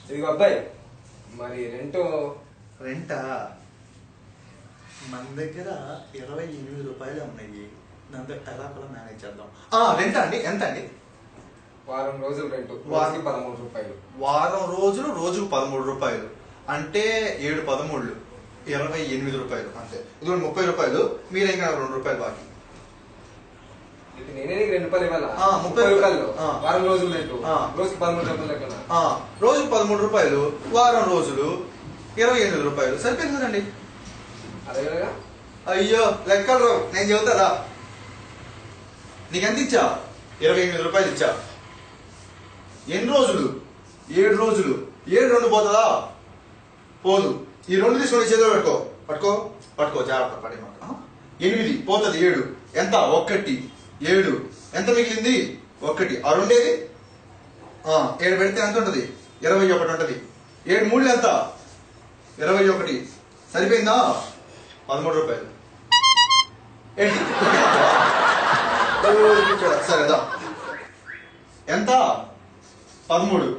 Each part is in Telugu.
ఇదిగో అబ్బాయి, మరి రెంటా మన దగ్గర 28 రూపాయలు ఉన్నాయి. దాంతో ఎలా కూడా మేనేజ్ చేద్దాం. రెంట్ అండి, ఎంత అండి? వారం రోజులు రెంట్, రోజుకి 13 రూపాయలు. వారం రోజులు రోజుకు 13 రూపాయలు అంటే 7 13 28 రూపాయలు అంతే. ఇది 30 రూపాయలు, మీరే ఇంకా 2 రూపాయలు బాకీ. నేనే నీకు 2 రూపాయలు ఇవ్వాలా? 30 రూపాయలు వారం రోజులు రెంట్, రోజుకి 13 రూపాయలు లెక్కన. రోజుకు 13 రూపాయలు, వారం రోజులు 28 రూపాయలు సరిపోయింది కదండి. అదే కదా. అయ్యో లెక్కలు నేను చెబుతారా? నీకెంత ఇచ్చా? 28 రూపాయలు ఇచ్చా. ఎన్ని రోజులు? 7 రోజులు. 7 2 పోతుందా? పోదు. ఈ 2 తీసుకొని చేతిలో పెట్టుకో. పట్టుకో పట్టుకో, జాగ్రత్త పడే మాట. 8 పోతుంది. 7 ఎంత? 1 7 ఎంత మిగిలింది? 1. ఆ 2 ఏది? 7 పెడితే ఎంత ఉంటుంది? 21 ఉంటుంది. 7 3 ఎంత? 21. సరిపోయిందా? 13 రూపాయలు. ఏంటి సరేదా? ఎంత? 13.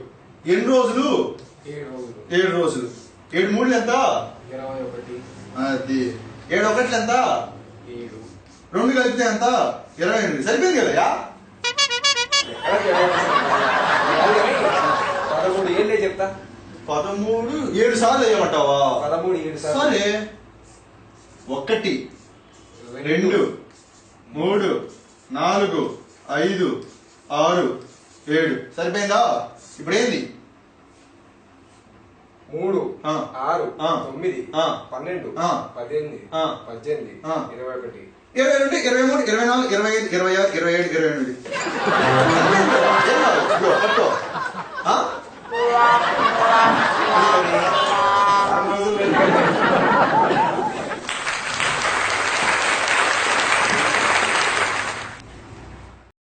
ఎన్ని రోజులు? 7 రోజులు. 7 3 ఎంత? 21. అది 7 1 ఎంత? 7. 2 కలిపితే ఎంత? 28. సరిపోయింది కదా? 13 ఏళ్ళే చెప్తా. 13 7 సార్లు వేయమంటావా? 13 7 సార్లు. సరే. 1 2 3 4 5 6 7 సరిపోయిందా? ఇప్పుడు ఏంది? 3 6 9 12 18 18 21 22 23 24 25 26 27 28